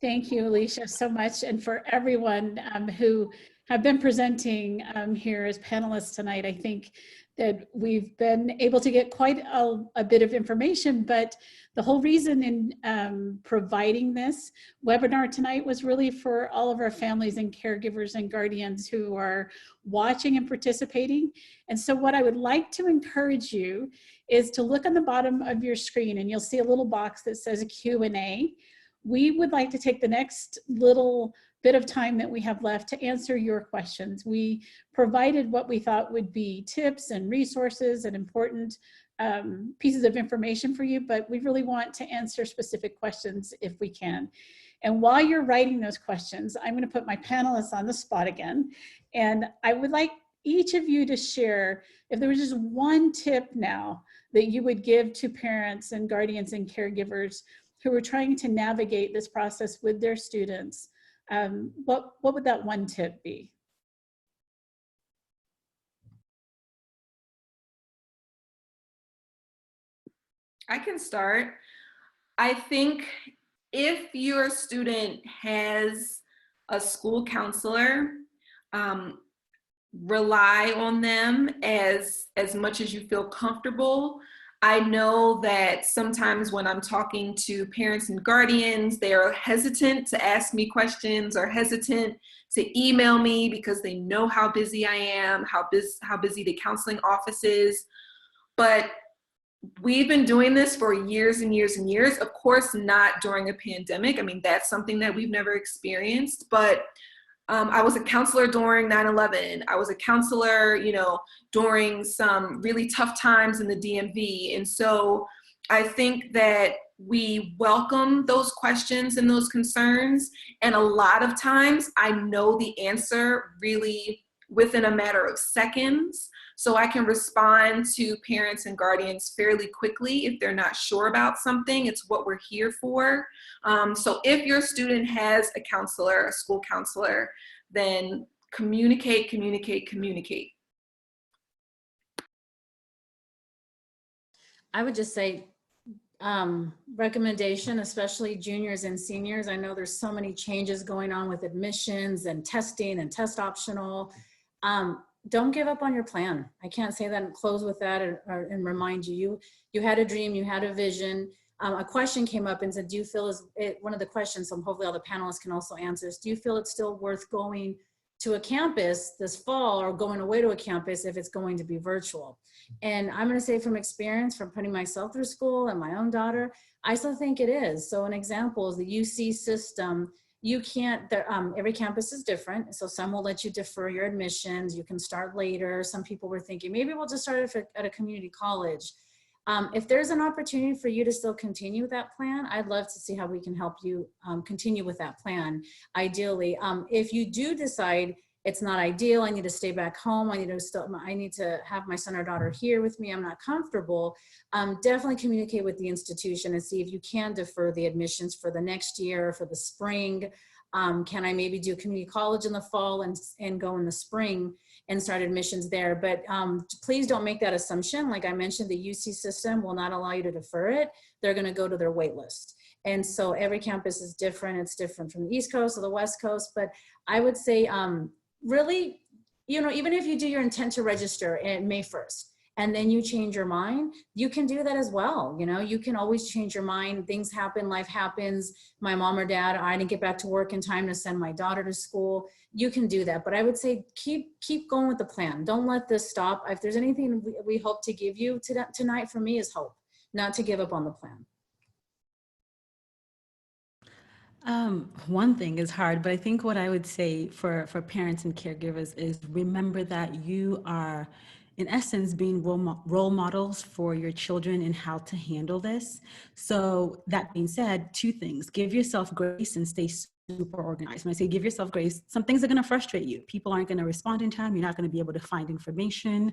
Thank you, Alicia, so much. And for everyone who have been presenting here as panelists tonight, I think that we've been able to get quite a bit of information, but the whole reason in providing this webinar tonight was really for all of our families and caregivers and guardians who are watching and participating. And so what I would like to encourage you is to look on the bottom of your screen, and you'll see a little box that says Q&A. We would like to take the next little bit of time that we have left to answer your questions. We provided what we thought would be tips and resources and important pieces of information for you, but we really want to answer specific questions if we can. And while you're writing those questions, I'm going to put my panelists on the spot again. And I would like each of you to share, if there was just one tip now that you would give to parents and guardians and caregivers who are trying to navigate this process with their students, what would that one tip be? I can start. I think if your student has a school counselor, rely on them as much as you feel comfortable. I know that sometimes when I'm talking to parents and guardians, they are hesitant to ask me questions or hesitant to email me because they know how busy I am, how busy the counseling office is. But we've been doing this for years and years and years. Of course, not during a pandemic. I mean, that's something that we've never experienced, but I was a counselor during 9/11. I was a counselor, during some really tough times in the DMV. And so I think that we welcome those questions and those concerns. And a lot of times I know the answer really within a matter of seconds. So I can respond to parents and guardians fairly quickly if they're not sure about something. It's what we're here for. So if your student has a counselor, a school counselor, then communicate, communicate, communicate. I would just say recommendation, especially juniors and seniors. I know there's so many changes going on with admissions and testing and test optional. Don't give up on your plan. I can't say that and close with that and remind you, you had a dream, you had a vision. A question came up and said, do you feel one of the questions, so hopefully all the panelists can also answer is, do you feel it's still worth going to a campus this fall or going away to a campus if it's going to be virtual? And I'm going to say from experience, from putting myself through school and my own daughter, I still think it is. So an example is the UC system. You can't, every campus is different. So some will let you defer your admissions. You can start later. Some people were thinking, maybe we'll just start at a community college. If there's an opportunity for you to still continue that plan, I'd love to see how we can help you continue with that plan, ideally. If you do decide it's not ideal, I need to stay back home, I need to have my son or daughter here with me, I'm not comfortable, definitely communicate with the institution and see if you can defer the admissions for the next year or for the spring. Can I maybe do community college in the fall and go in the spring and start admissions there? But please don't make that assumption. Like I mentioned, the UC system will not allow you to defer it. They're going to go to their wait list. And so every campus is different. It's different from the East Coast or the West Coast. But I would say really, even if you do your intent to register in May 1st, and then you change your mind, you can do that as well. You can always change your mind. Things happen, life happens. My mom or dad, I didn't get back to work in time to send my daughter to school. You can do that. But I would say keep going with the plan. Don't let this stop. If there's anything we hope to give you tonight, for me, is hope, not to give up on the plan. One thing is hard, but I think what I would say for parents and caregivers is remember that you are, in essence, being role models for your children in how to handle this. So that being said, two things: give yourself grace and stay super organized. When I say give yourself grace, some things are going to frustrate you. People aren't going to respond in time. You're not going to be able to find information.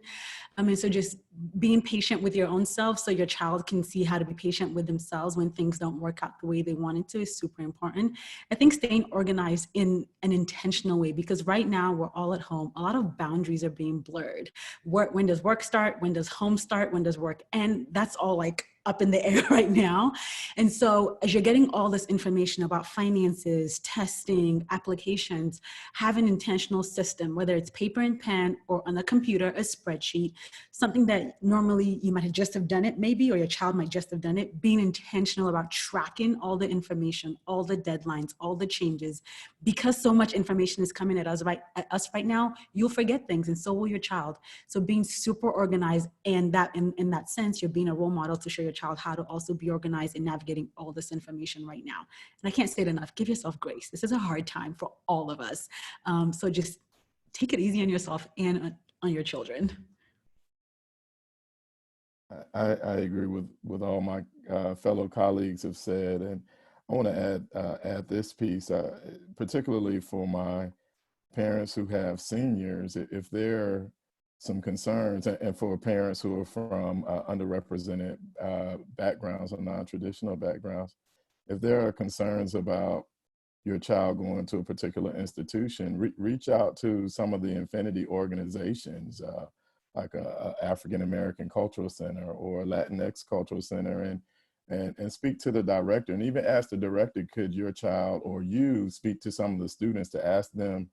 And so just being patient with your own self so your child can see how to be patient with themselves when things don't work out the way they wanted to is super important. I think staying organized in an intentional way, because right now we're all at home. A lot of boundaries are being blurred. When does work start? When does home start? When does work end? That's all like up in the air right now. And so as you're getting all this information about finances, testing, applications, have an intentional system, whether it's paper and pen or on a computer, a spreadsheet, something that normally you might have just have done it maybe, or your child might just have done it, being intentional about tracking all the information, all the deadlines, all the changes. Because so much information is coming at us right now, you'll forget things, and so will your child. So being super organized, and that in that sense, you're being a role model to show your child how to also be organized in navigating all this information right now. And I can't say it enough, give yourself grace. This is a hard time for all of us. So just take it easy on yourself and on your children. I agree with all my fellow colleagues have said, and I want to add this piece, particularly for my parents who have seniors. If there are some concerns, and for parents who are from underrepresented backgrounds or non-traditional backgrounds, if there are concerns about your child going to a particular institution, reach out to some of the affinity organizations, like a African American Cultural Center or a Latinx Cultural Center, and speak to the director, and even ask the director, could your child or you speak to some of the students to ask them,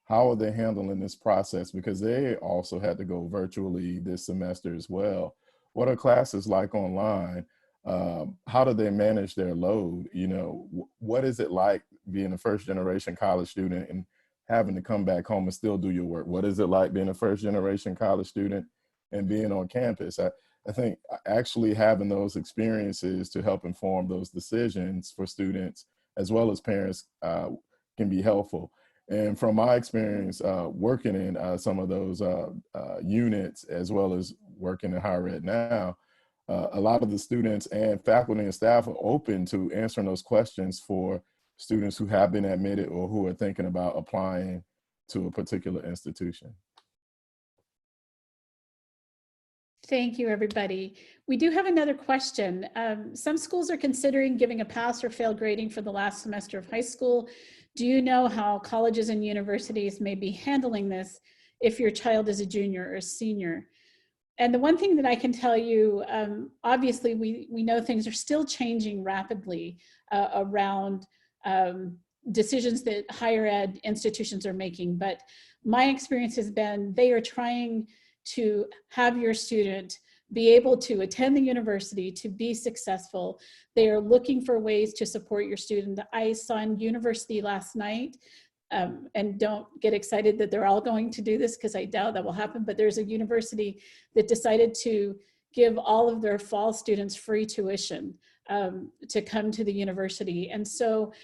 how are they handling this process? Because they also had to go virtually this semester as well. What are classes like online? How do they manage their load? You know, what is it like being a first generation college student and having to come back home and still do your work? What is it like being a first generation college student and being on campus? I think actually having those experiences to help inform those decisions for students as well as parents can be helpful. And from my experience working in some of those units, as well as working in higher ed now, a lot of the students and faculty and staff are open to answering those questions for students who have been admitted or who are thinking about applying to a particular institution. Thank you, everybody. We do have another question. Some schools are considering giving a pass or fail grading for the last semester of high school. Do you know how colleges and universities may be handling this if your child is a junior or a senior? And the one thing that I can tell you, obviously we know things are still changing rapidly around decisions that higher ed institutions are making, but my experience has been they are trying to have your student be able to attend the university, to be successful. They are looking for ways to support your student. I saw in university last night, and don't get excited that they're all going to do this because I doubt that will happen, but there's a university that decided to give all of their fall students free tuition to come to the university. And so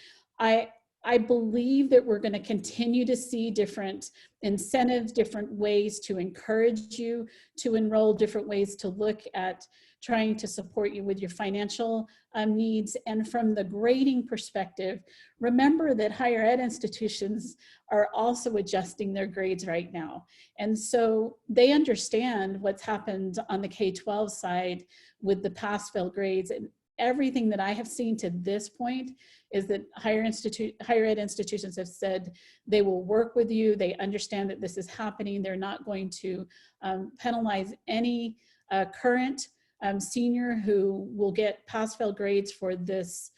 I believe that we're going to continue to see different incentives, different ways to encourage you to enroll, different ways to look at trying to support you with your financial needs. And from the grading perspective, remember that higher ed institutions are also adjusting their grades right now. And so they understand what's happened on the K-12 side with the pass-fail grades. And everything that I have seen to this point is that higher ed institutions have said they will work with you. They understand that this is happening. They're not going to penalize any current senior who will get pass-fail grades for this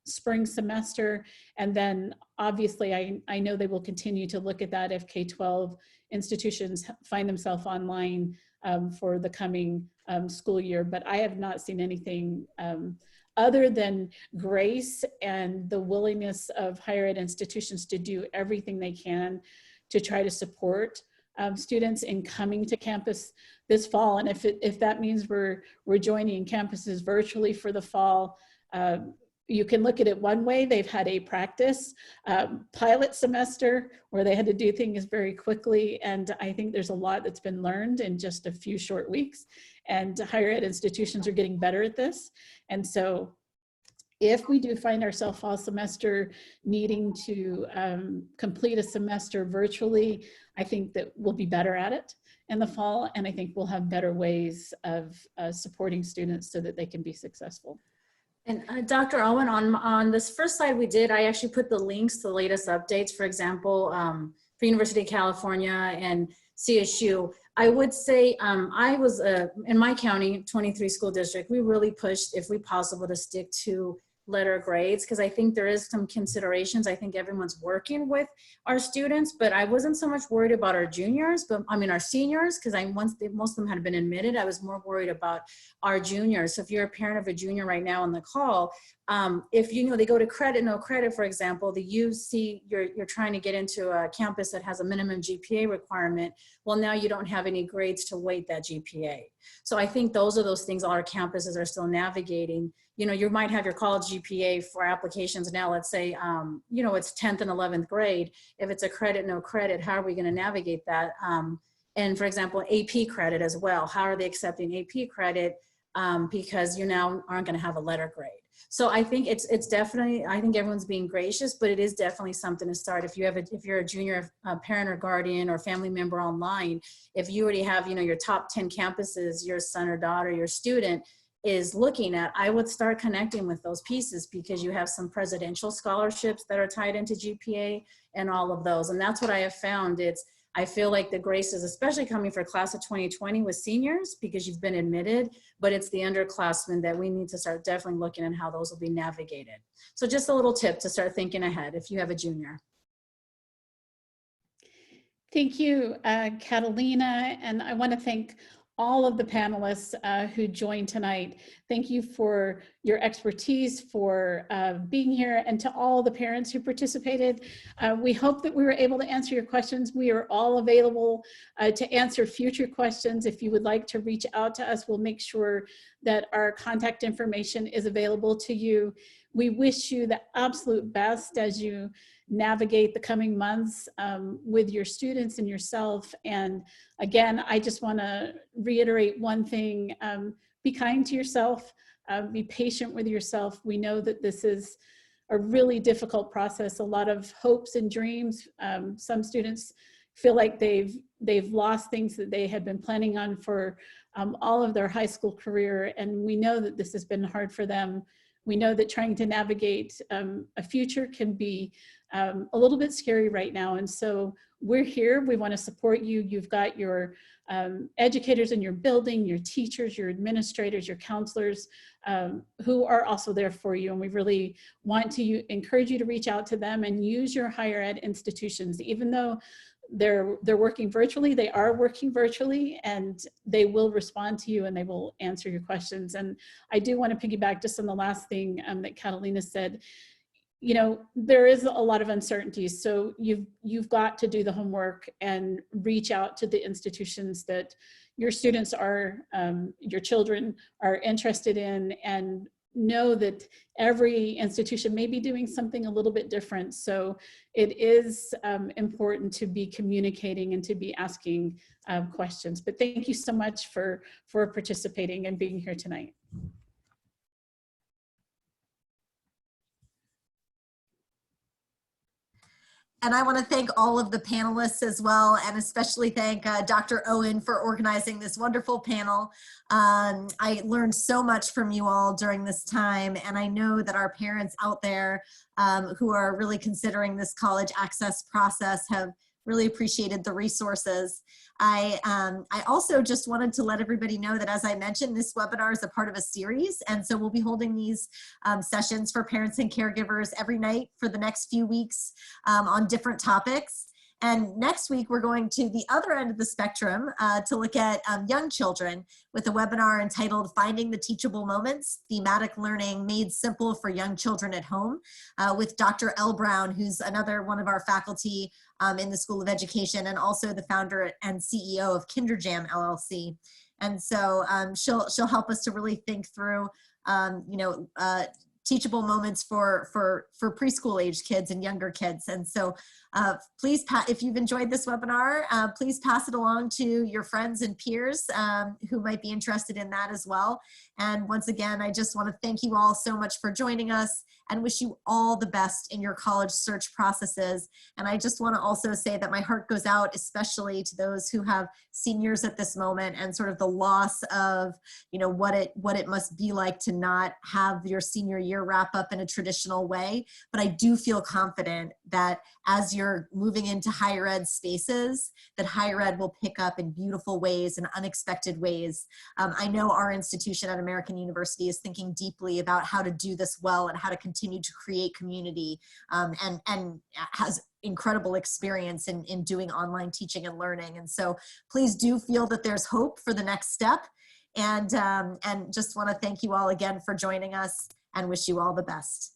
spring semester. And then obviously I know they will continue to look at that if K-12 institutions find themselves online for the coming school year. But I have not seen anything other than grace and the willingness of higher ed institutions to do everything they can to try to support students in coming to campus this fall. And if that means we're joining campuses virtually for the fall, you can look at it one way. They've had a practice pilot semester where they had to do things very quickly. And I think there's a lot that's been learned in just a few short weeks. And higher ed institutions are getting better at this. And so if we do find ourselves fall semester needing to complete a semester virtually, I think that we'll be better at it in the fall. And I think we'll have better ways of supporting students so that they can be successful. And Dr. Owen, on this first slide we did, I actually put the links to the latest updates. For example, for University of California and CSU, I would say I was in my county, 23 school district, we really pushed, if we possible, to stick to letter grades, because I think there is some considerations. I think everyone's working with our students, but I wasn't so much worried about our juniors, but I mean our seniors, because most of them had been admitted. I was more worried about our juniors. So if you're a parent of a junior right now on the call, if you know they go to credit, no credit, for example, you see you're trying to get into a campus that has a minimum GPA requirement. Well, now you don't have any grades to weight that GPA. So I think those are those things all our campuses are still navigating. You know, you might have your college GPA for applications now, let's say, you know, it's 10th and 11th grade. If it's a credit, no credit, how are we going to navigate that? And for example, AP credit as well. How are they accepting AP credit? Because you now aren't going to have a letter grade. So I think it's definitely, I think everyone's being gracious, but it is definitely something to start. If you're a junior parent or guardian or family member online, if you already have, you know, your top 10 campuses, your son or daughter, your student is looking at, I would start connecting with those pieces, because you have some presidential scholarships that are tied into GPA and all of those. And that's what I have found. I feel like the grace is especially coming for class of 2020 with seniors, because you've been admitted, but it's the underclassmen that we need to start definitely looking at how those will be navigated. So just a little tip to start thinking ahead if you have a junior. Thank you, Catalina, and I want to thank all of the panelists who joined tonight. Thank you for your expertise, for being here, and to all the parents who participated. We hope that we were able to answer your questions. We are all available to answer future questions. If you would like to reach out to us, we'll make sure that our contact information is available to you. We wish you the absolute best as you navigate the coming months with your students and yourself. And again, I just want to reiterate one thing: be kind to yourself, be patient with yourself. We know that this is a really difficult process, a lot of hopes and dreams. Some students feel like they've lost things that they had been planning on for all of their high school career, and we know that this has been hard for them. We know that trying to navigate a future can be a little bit scary right now. And so we're here, we want to support you. You've got your educators in your building, your teachers, your administrators, your counselors who are also there for you. And we really want to encourage you to reach out to them and use your higher ed institutions. Even though they're working virtually, they are working virtually, and they will respond to you and they will answer your questions. And I do want to piggyback just on the last thing that Catalina said. You know, there is a lot of uncertainties, so you've got to do the homework and reach out to the institutions that your students are, your children are interested in, and know that every institution may be doing something a little bit different. So it is important to be communicating and to be asking questions. But thank you so much for participating and being here tonight. And I want to thank all of the panelists as well, and especially thank Dr. Owen for organizing this wonderful panel. I learned so much from you all during this time, and I know that our parents out there who are really considering this college access process have really appreciated the resources. I also just wanted to let everybody know that, as I mentioned, this webinar is a part of a series, and so we'll be holding these sessions for parents and caregivers every night for the next few weeks on different topics. And next week, we're going to the other end of the spectrum to look at young children with a webinar entitled Finding the Teachable Moments, Thematic Learning Made Simple for Young Children at Home with Dr. L. Brown, who's another one of our faculty in the School of Education and also the founder and CEO of KinderJam LLC. And so she'll help us to really think through, teachable moments for preschool age kids and younger kids. And so please, if you've enjoyed this webinar, please pass it along to your friends and peers who might be interested in that as well. And once again, I just want to thank you all so much for joining us and wish you all the best in your college search processes. And I just want to also say that my heart goes out especially to those who have seniors at this moment and sort of the loss of, what it must be like to not have your senior year year wrap up in a traditional way, but I do feel confident that as you're moving into higher ed spaces, that higher ed will pick up in beautiful ways and unexpected ways. I know our institution at American University is thinking deeply about how to do this well and how to continue to create community, and has incredible experience in doing online teaching and learning. And so please do feel that there's hope for the next step. And just want to thank you all again for joining us and wish you all the best.